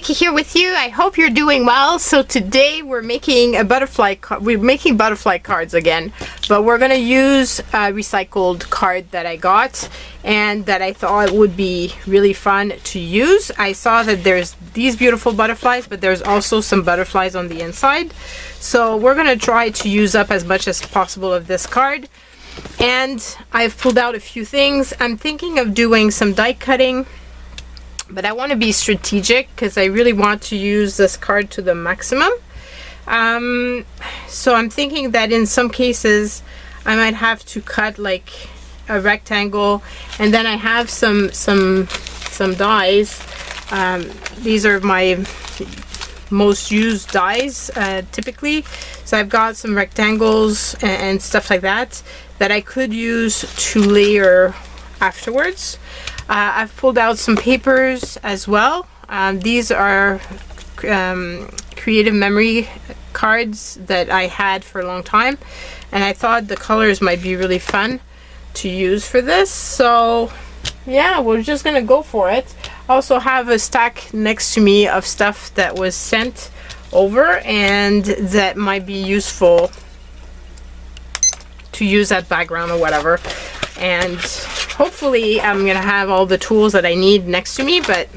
Vicky here with you. I hope you're doing well. So today we're making a butterfly butterfly cards again, but we're gonna use a recycled card that I got and that I thought would be really fun to use. I saw that there's these beautiful butterflies, but there's also some butterflies on the inside. So we're gonna try to use up as much as possible of this card. And I've pulled out a few things. I'm thinking of doing some die cutting, but I want to be strategic because I really want to use this card to the maximum. So I'm thinking that in some cases I might have to cut like a rectangle, and then I have some dies. These are my most used dies typically. So I've got some rectangles and stuff like that that I could use to layer afterwards. I've pulled out some papers as well. These are creative memory cards that I had for a long time, and I thought the colors might be really fun to use for this. So yeah, we're just gonna go for it. I also have a stack next to me of stuff that was sent over and that might be useful to use that background or whatever. And hopefully I'm gonna have all the tools that I need next to me, but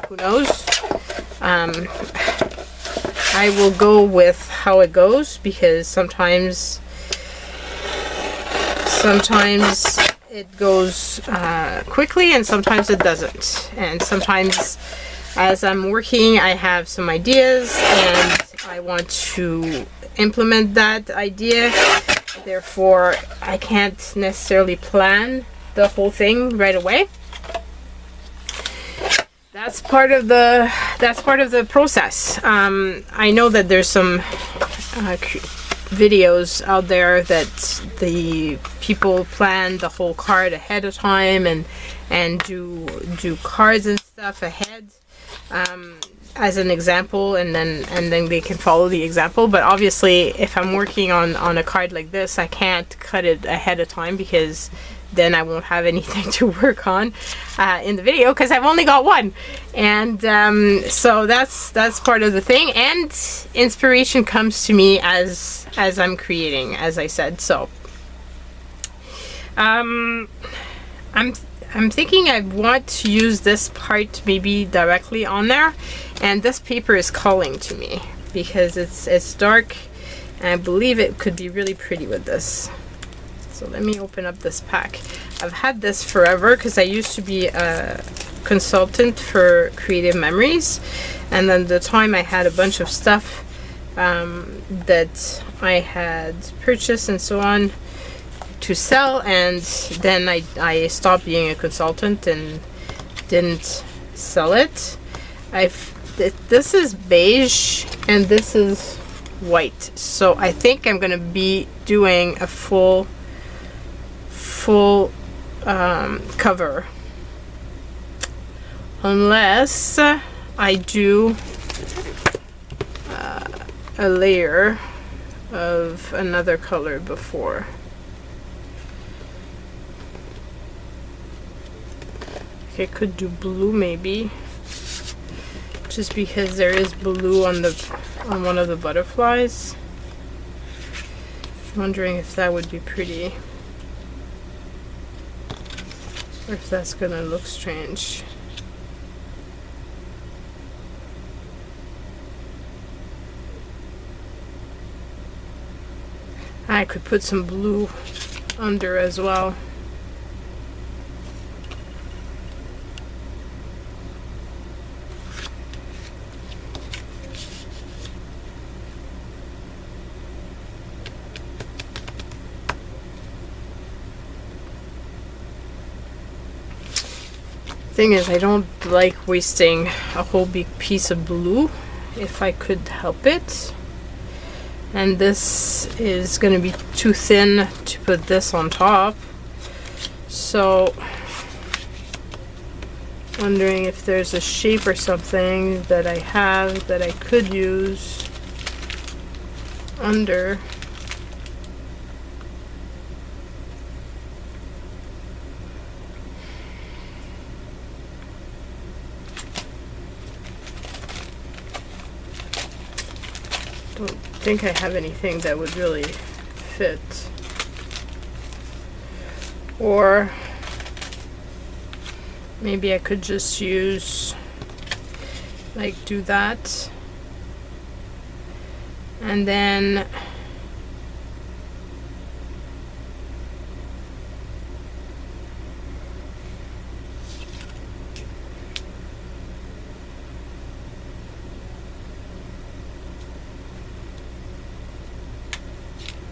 who knows. I will go with how it goes, because sometimes it goes quickly and sometimes it doesn't. And sometimes as I'm working I have some ideas and I want to implement that idea. Therefore, I can't necessarily plan the whole thing right away. That's part of the process. I know that there's some videos out there that the people plan the whole card ahead of time and do cards and stuff ahead. As an example, and then they can follow the example. But obviously if I'm working on a card like this, I can't cut it ahead of time, because then I won't have anything to work on in the video, because I've only got one. And so that's part of the thing, and inspiration comes to me as I'm creating, as I said. So I'm thinking I want to use this part maybe directly on there, and this paper is calling to me because it's dark and I believe it could be really pretty with this. So let me open up this pack. I've had this forever because I used to be a consultant for creative memories, and then the time I had a bunch of stuff that I had purchased and so on to sell, and then I stopped being a consultant and didn't sell it. This is beige and this is white, so I think I'm gonna be doing a full cover, unless I do a layer of another color before. I could do blue maybe, just because there is blue on one of the butterflies. I'm wondering if that would be pretty, or if that's gonna look strange. I could put some blue under as well. Thing is, I don't like wasting a whole big piece of blue if I could help it, and this is going to be too thin to put this on top. So wondering if there's a shape or something that I have that I could use under. don't think I have anything that would really fit. Or maybe I could just use, like, do that. And then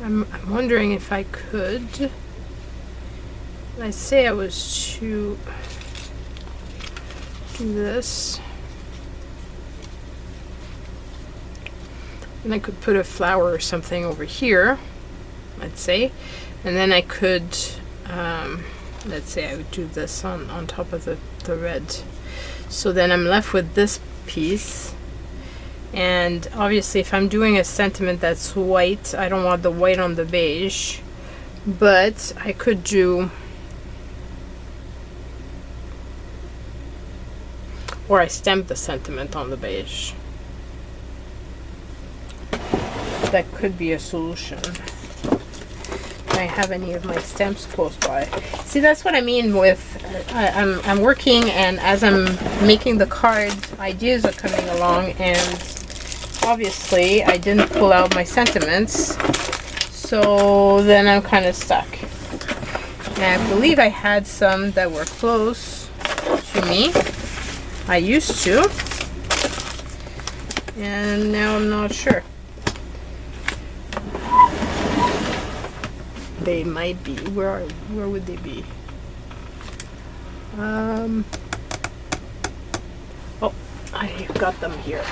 I'm wondering if I could, let's say I was to do this, and I could put a flower or something over here, let's say, and then I could, let's say I would do this on top of the red. So then I'm left with this piece. And obviously if I'm doing a sentiment that's white, I don't want the white on the beige, but I could do, or I stamp the sentiment on the beige. That could be a solution. Do I have any of my stamps close by? See, that's what I mean with I'm working, and as I'm making the card, ideas are coming along, and obviously I didn't pull out my sentiments, so then I'm kind of stuck. And I believe I had some that were close to me. I used to, and now I'm not sure. They might be. Where would they be? Oh, I got them here.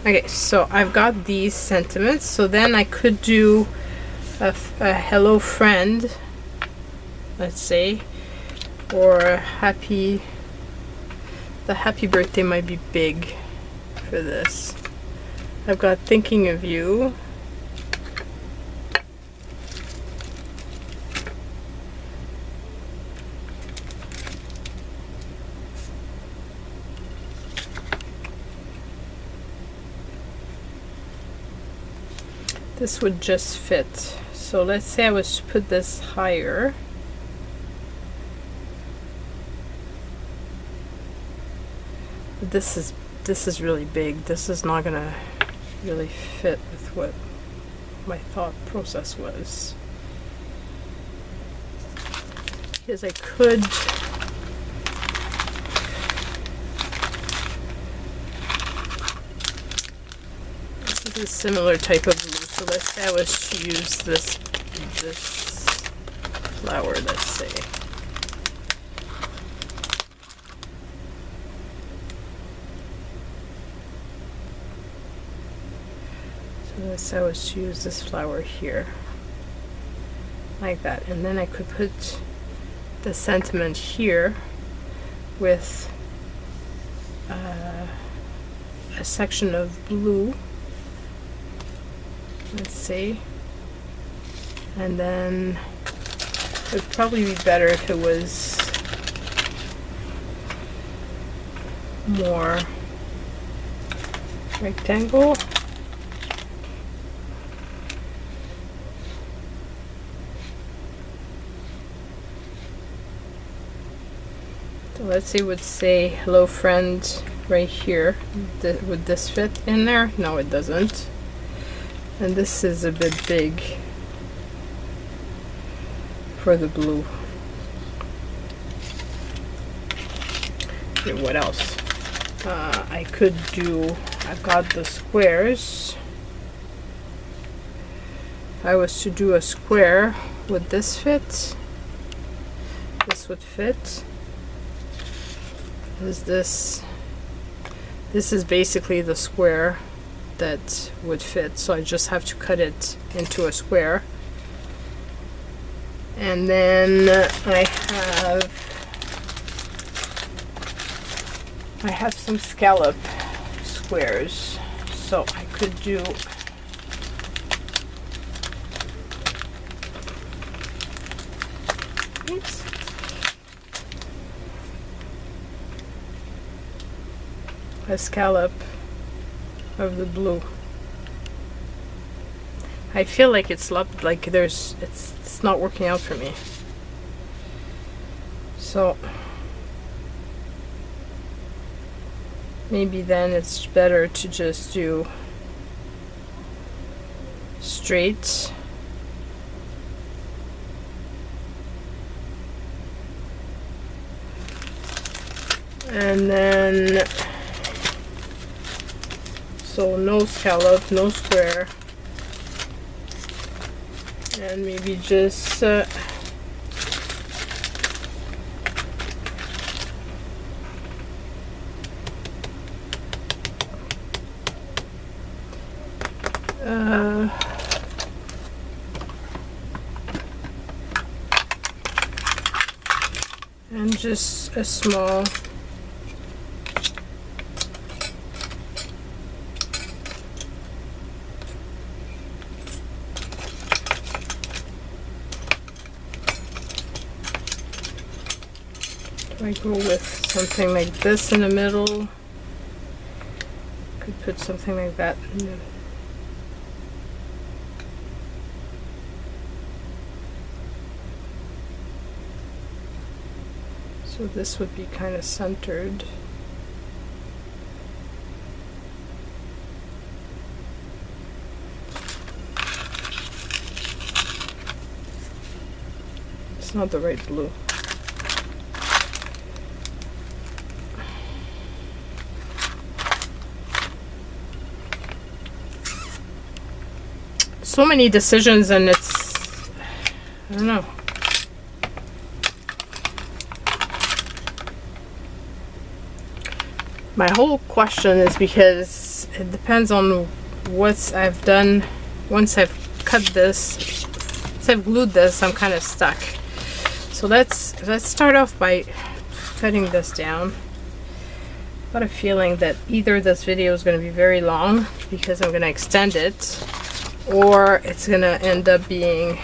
Okay, so I've got these sentiments. So then I could do a hello friend, let's say, or a happy. The happy birthday might be big for this. I've got thinking of you. This would just fit. So let's say I was to put this higher. But this is really big. This is not gonna really fit with what my thought process was. Because I could a similar type of glue. So let's say I was to use this flower, let's say. So let's say I was to use this flower here, like that, and then I could put the sentiment here with a section of blue. Let's see, and then it would probably be better if it was more rectangle. So let's say it would say hello friend right here. Would this fit in there? No, it doesn't. And this is a bit big for the blue. Okay, what else? I could do, I've got the squares. If I was to do a square, would this fit? This would fit. This is basically the square that would fit, so I just have to cut it into a square. And then I have some scallop squares, so I could do a scallop of the blue. I feel like it's it's not working out for me. So maybe then it's better to just do straight. And then, so no scallop, no square, and maybe just and just a small I go with something like this in the middle. Could put something like that in the so this would be kind of centered. It's not the right blue. So many decisions, and it's, I don't know. My whole question is because it depends on what I've done. Once I've cut this, once I've glued this, I'm kind of stuck. So let's start off by cutting this down. I've got a feeling that either this video is going to be very long because I'm going to extend it, or it's going to end up being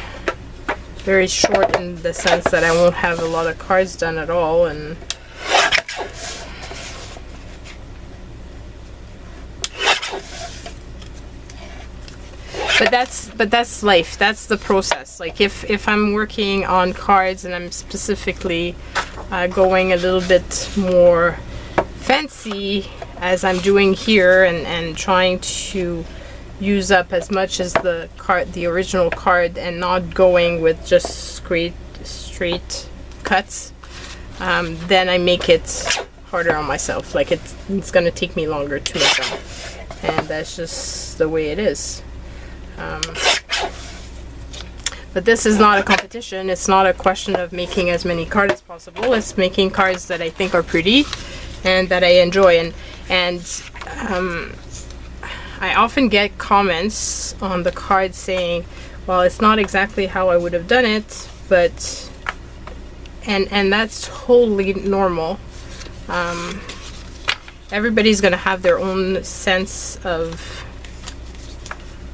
very short in the sense that I won't have a lot of cards done at all. And but that's life. That's the process. Like if I'm working on cards and I'm specifically going a little bit more fancy as I'm doing here, and trying to use up as much as the original card, and not going with just straight cuts, then I make it harder on myself. Like it's gonna take me longer to make them, and that's just the way it is. But this is not a competition. It's not a question of making as many cards as possible. It's making cards that I think are pretty and that I enjoy. And I often get comments on the card saying, well, it's not exactly how I would have done it, but and that's totally normal. Everybody's gonna have their own sense of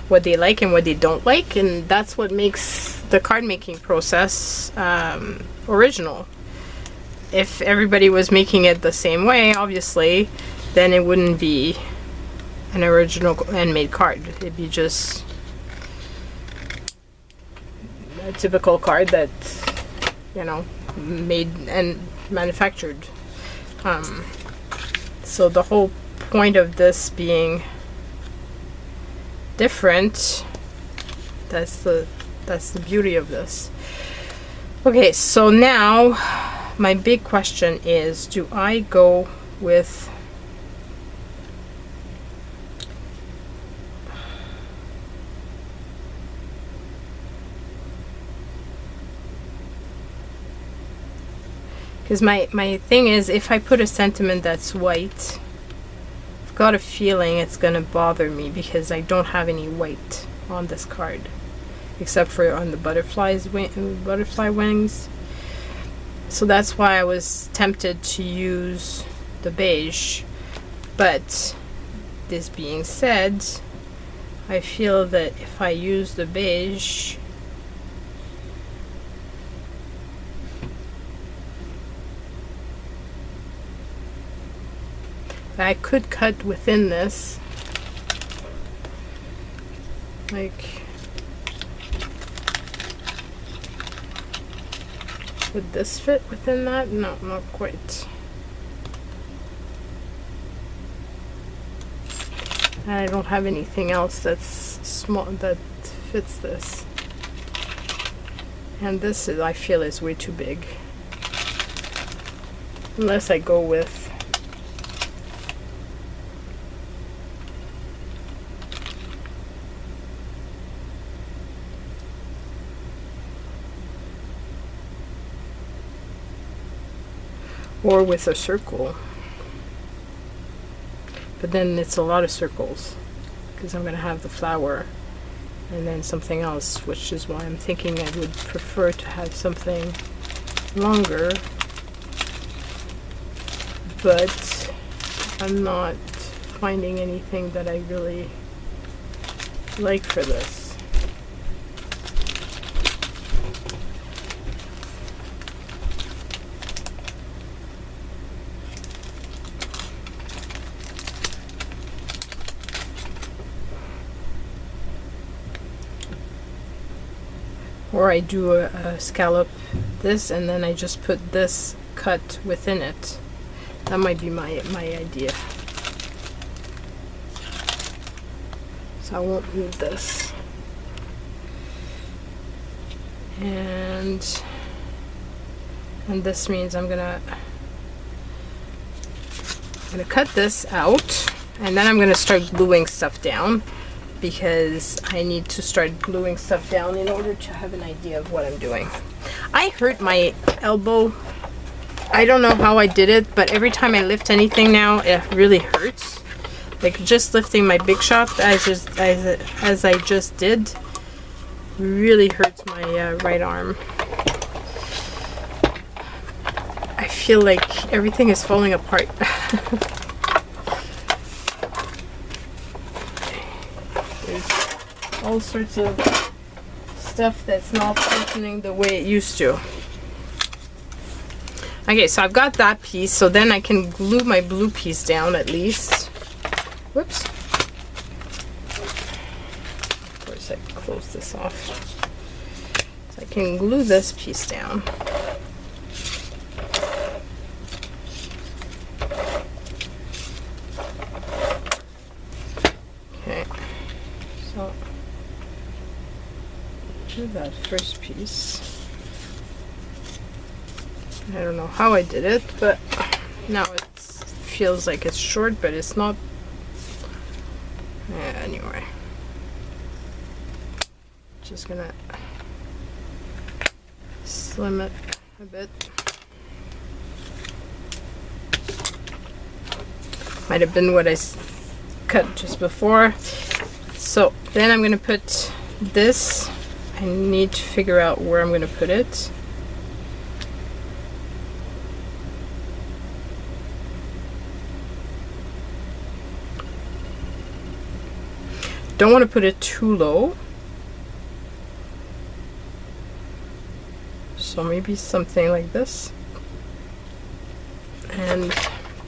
what they like and what they don't like, and that's what makes the card making process original. If everybody was making it the same way, obviously, then it wouldn't be an original handmade card. It'd be just a typical card that, you know, made and manufactured. So the whole point of this being different, that's the beauty of this. Okay, so now my big question is, do I go with because my thing is, if I put a sentiment that's white, I've got a feeling it's gonna bother me because I don't have any white on this card, except for on the butterfly wings. So that's why I was tempted to use the beige. But this being said, I feel that if I use the beige, I could cut within this, like Would this fit within that? No, not quite. And I don't have anything else that's small that fits this. And this is, I feel, is way too big. Unless I go with or with a circle. But then it's a lot of circles because I'm going to have the flower and then something else, which is why I'm thinking I would prefer to have something longer, but I'm not finding anything that I really like for this. Or I do a scallop this and then I just put this cut within it. That might be my idea. So I won't move this. And this means I'm gonna cut this out and then I'm gonna start gluing stuff down, because I need to start gluing stuff down in order to have an idea of what I'm doing. I hurt my elbow. I don't know how I did it, but every time I lift anything now, it really hurts. Like just lifting my big shot as I just did really hurts my right arm. I feel like everything is falling apart. All sorts of stuff that's not functioning the way it used to. Okay, so I've got that piece, so then I can glue my blue piece down at least. Whoops. Of course, I close this off. So I can glue this piece down. Okay, so that first piece. I don't know how I did it, but now it feels like it's short, but it's not. Anyway, just gonna slim it a bit. Might have been what I cut just before. So then I'm gonna put this. I need to figure out where I'm going to put it. Don't want to put it too low. So maybe something like this. And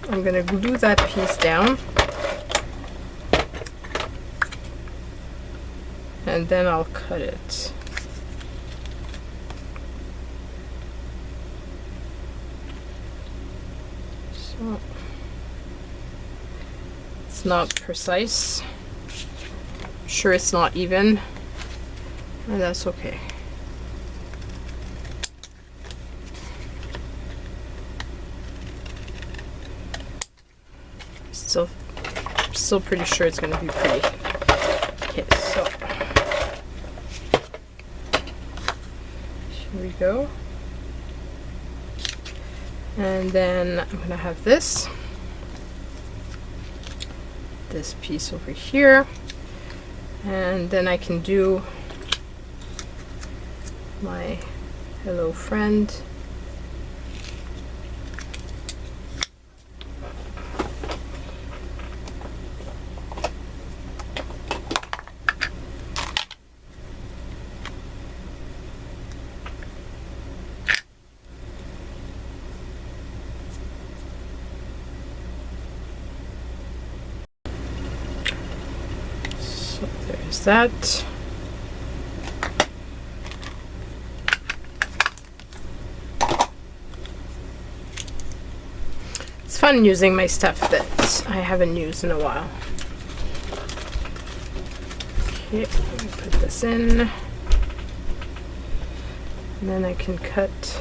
I'm going to glue that piece down. And then I'll cut it. So it's not precise. I'm sure it's not even, and that's okay. Still pretty sure it's going to be pretty. Okay, so here we go. And then I'm going to have this piece over here, and then I can do my hello friend. There's that. fun using my stuff that I haven't used in a while. Okay, let me put this in. And then I can cut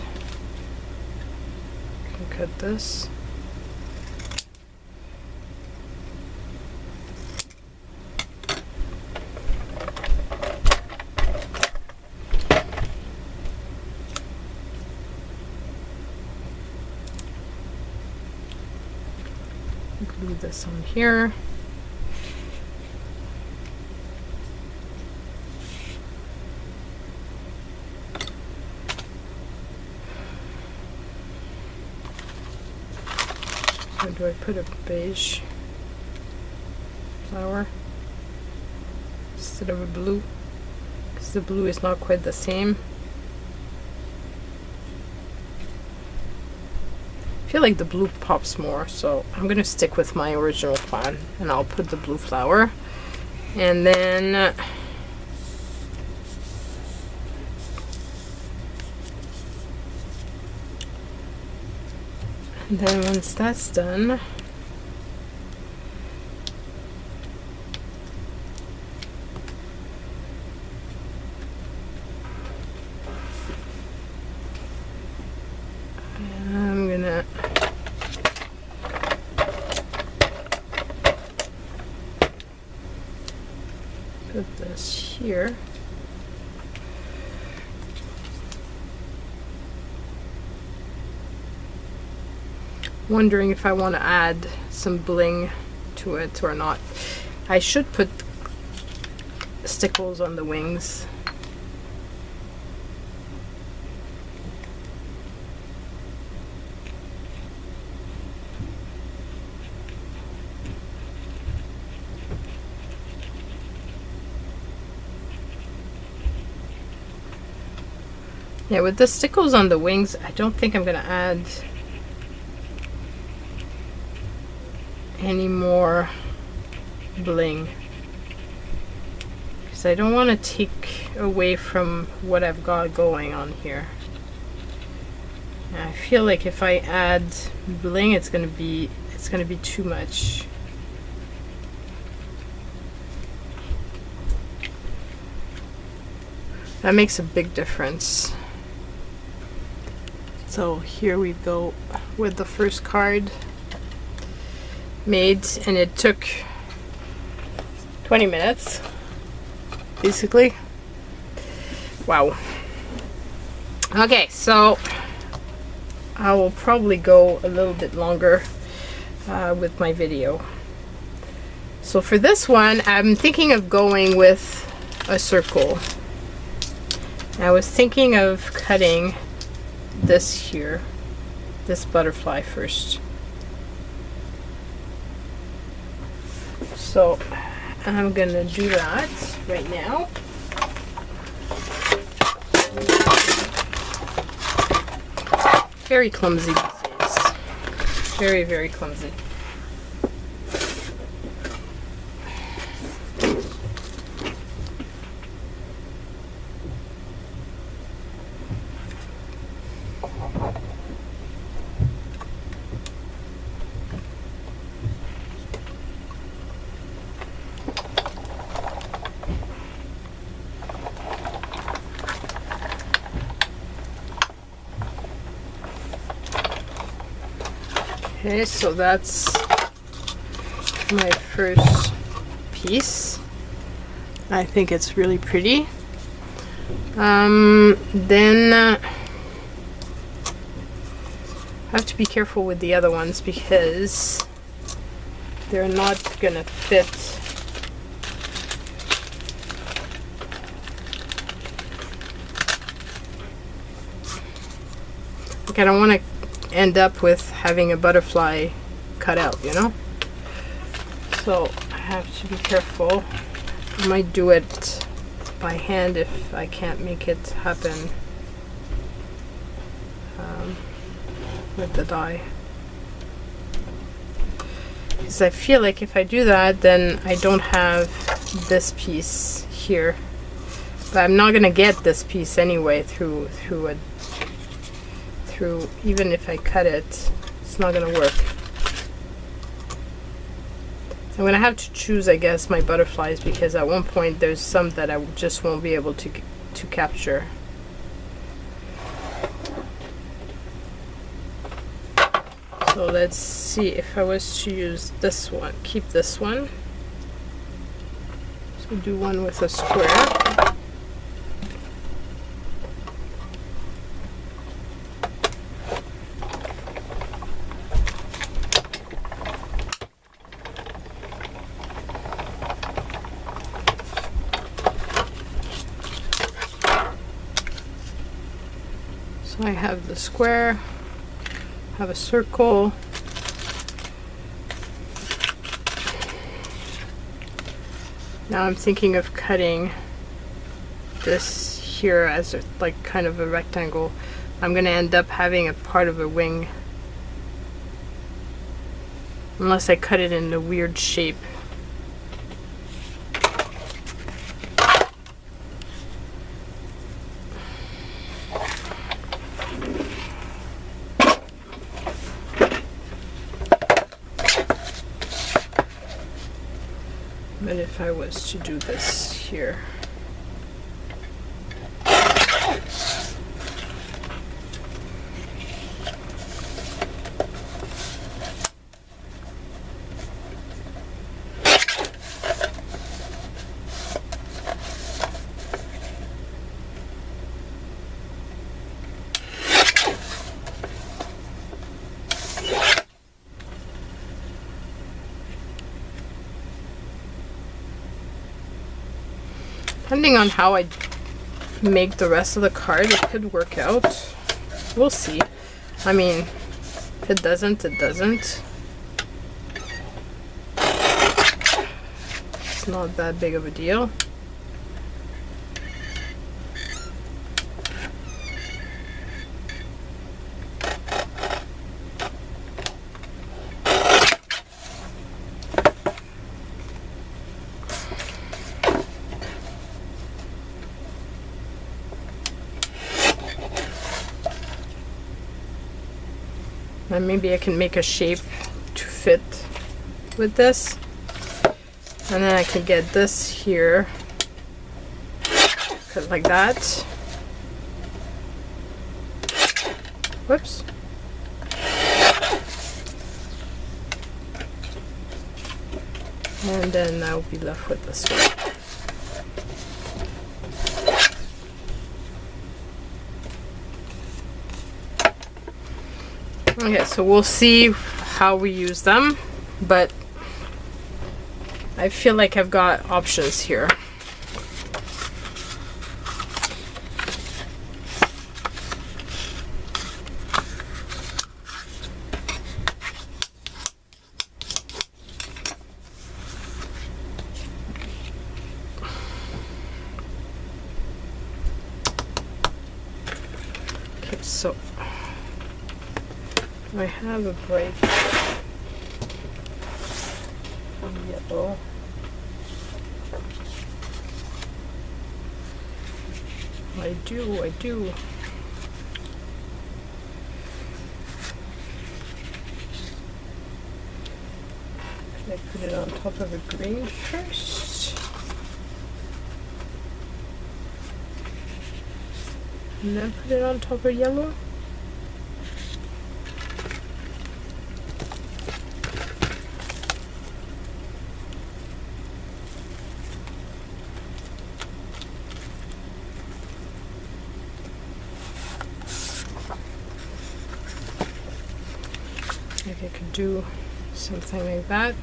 this. Glue this on here. Or do I put a beige flower instead of a blue? Because the blue is not quite the same. I feel like the blue pops more, so I'm gonna stick with my original plan and I'll put the blue flower. And then once that's done, I'm gonna put this here. Wondering if I want to add some bling to it or not. I should put stickles on the wings. Yeah, with the stickles on the wings, I don't think I'm gonna add any more bling, because I don't want to take away from what I've got going on here. And I feel like if I add bling, it's gonna be too much. That makes a big difference. So here we go with the first card made, and it took 20 minutes basically. Wow. Okay, so I will probably go a little bit longer with my video. So for this one, I'm thinking of going with a circle. I was thinking of cutting this here, this butterfly first. So I'm gonna do that right now. Very clumsy these days. Very, very clumsy. Okay, so that's my first piece. I think it's really pretty. Then I have to be careful with the other ones because they're not gonna fit. Like, I don't want to end up with having a butterfly cut out, you know? So I have to be careful. I might do it by hand if I can't make it happen with the die. Because I feel like if I do that, then I don't have this piece here. But I'm not gonna get this piece anyway through even if I cut it, it's not gonna work. I'm gonna have to choose, I guess, my butterflies, because at one point there's some that I just won't be able to capture. So let's see if I was to use this one, keep this one. So do one with a square. So I have the square, have a circle. Now I'm thinking of cutting this here as a, like kind of a rectangle. I'm gonna end up having a part of a wing unless I cut it in a weird shape. But if I was to do this here, depending on how I make the rest of the card, it could work out. We'll see. I mean, if it doesn't, it doesn't. It's not that big of a deal. And maybe I can make a shape to fit with this. And then I can get this here, cut like that. Whoops. And then I'll be left with this one. Okay, so we'll see how we use them, but I feel like I've got options here. Okay, so I have a bright yellow. I do. Can I put it on top of a green first? And then put it on top of yellow? I could do something like that.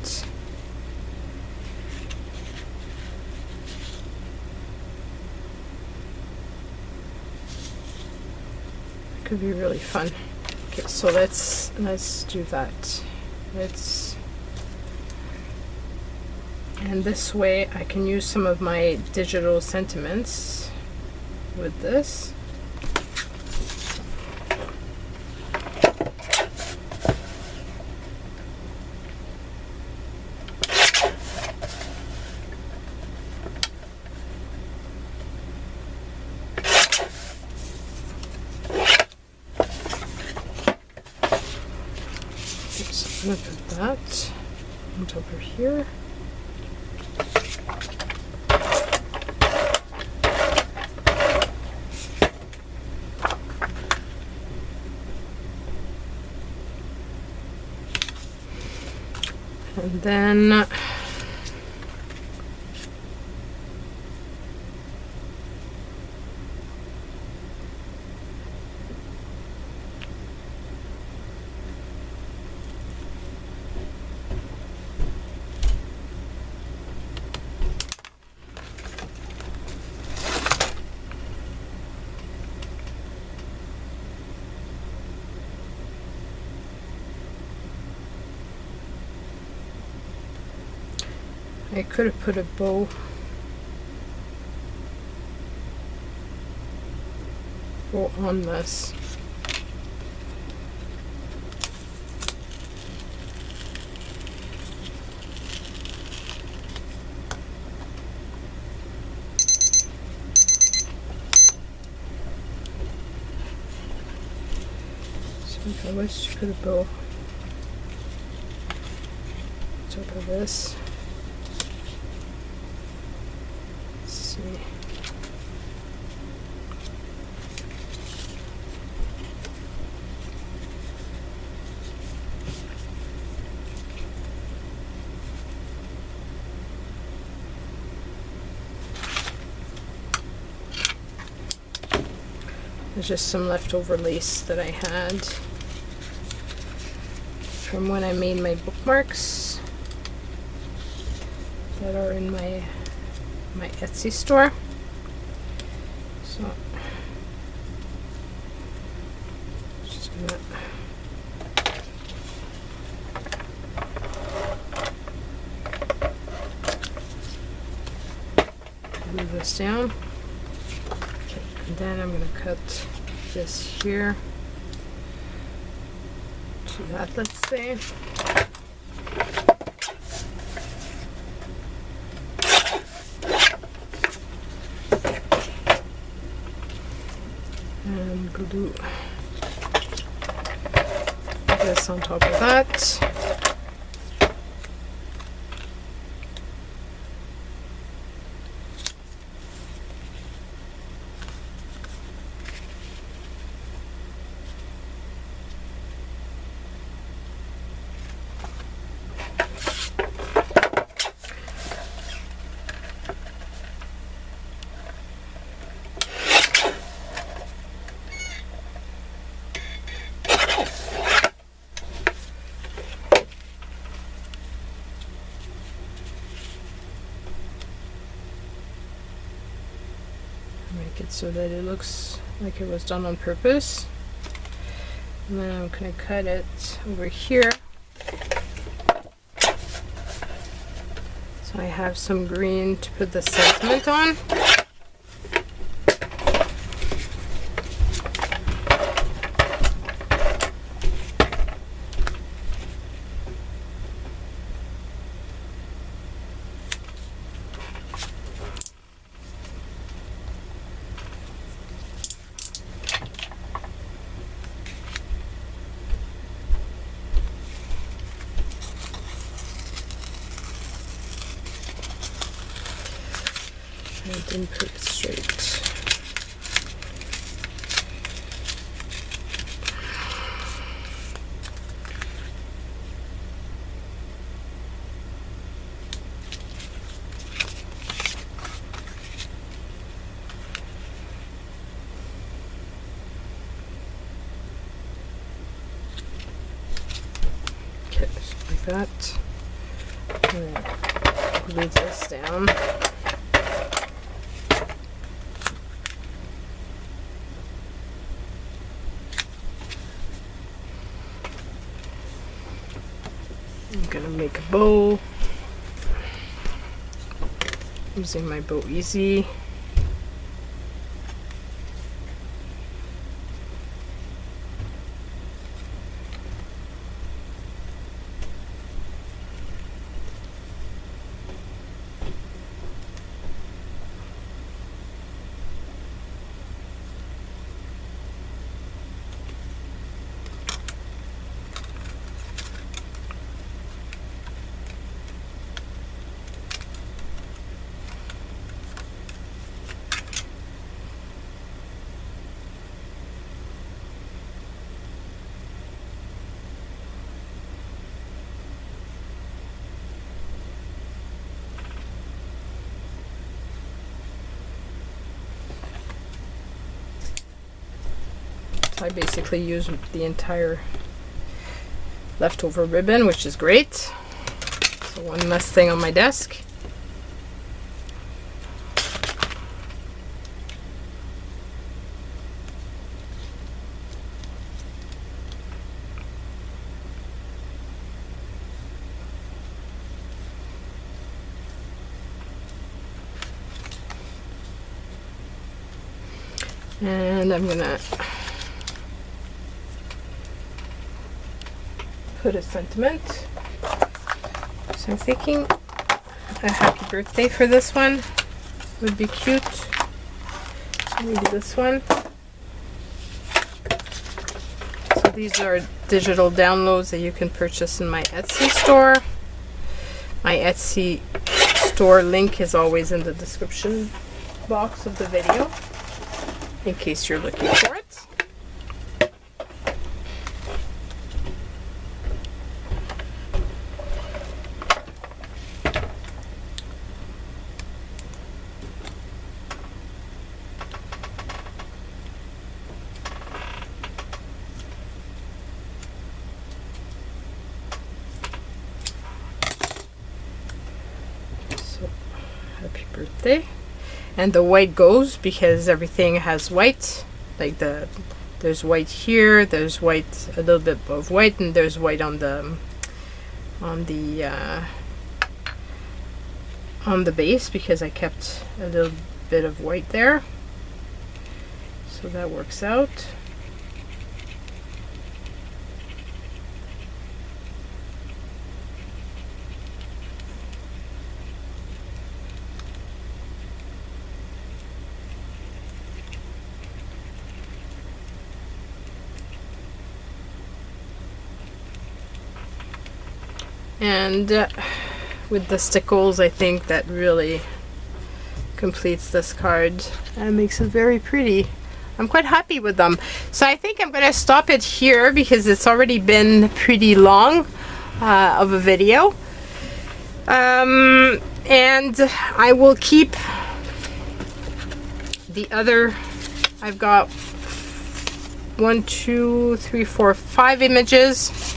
It could be really fun. Okay, so let's do that. And this way I can use some of my digital sentiments with this. I'm gonna put that on top of here. then I could have put a bow on this. So if I was to put a bow on top of this. There's just some leftover lace that I had from when I made my bookmarks that are in my Etsy store. So just gonna glue this down. And then I'm going to cut this here to that, let's say. And glue this on top of that. Make it so that it looks like it was done on purpose. And then I'm going to cut it over here. So I have some green to put the sentiment on. I didn't put it straight. Okay, just like that. And then glue this down. I'm gonna make a bow using my Bow Easy. I basically use the entire leftover ribbon, which is great. So one less thing on my desk. And I'm gonna put a sentiment. So I'm thinking a happy birthday for this one would be cute. So maybe this one. So these are digital downloads that you can purchase in my Etsy store. My Etsy store link is always in the description box of the video, in case you're looking for it. So, happy birthday. And the white goes because everything has white, like there's white here, there's white, a little bit of white, and there's white on the base because I kept a little bit of white there, so that works out. And with the stickles, I think that really completes this card and makes it very pretty. I'm quite happy with them. So I think I'm going to stop it here because it's already been pretty long of a video. And I will keep the other, I've got 1, 2, 3, 4, 5 images.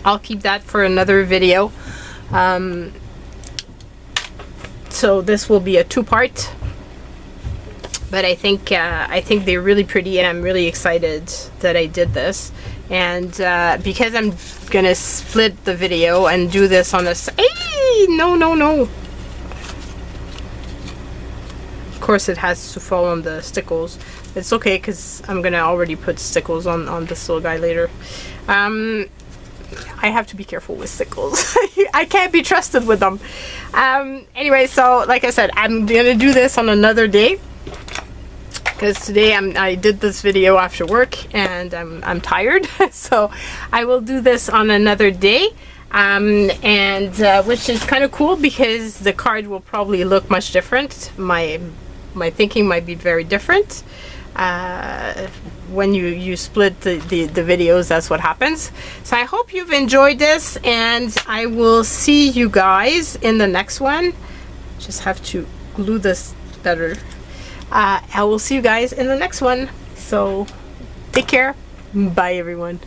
I'll keep that for another video. So this will be a 2-part, but I think they're really pretty, and I'm really excited that I did this. And because I'm gonna split the video and do this on a no. Of course, it has to fall on the stickles. It's okay because I'm gonna already put stickles on this little guy later. I have to be careful with stickles. I can't be trusted with them. Anyway, so like I said, I'm gonna do this on another day because today I did this video after work and I'm tired. So I will do this on another day, and which is kind of cool because the card will probably look much different. My thinking might be very different. When you split the videos, that's what happens. So I hope you've enjoyed this, and I will see you guys in the next one. Just have to glue this better. I will see you guys in the next one. So take care. Bye everyone.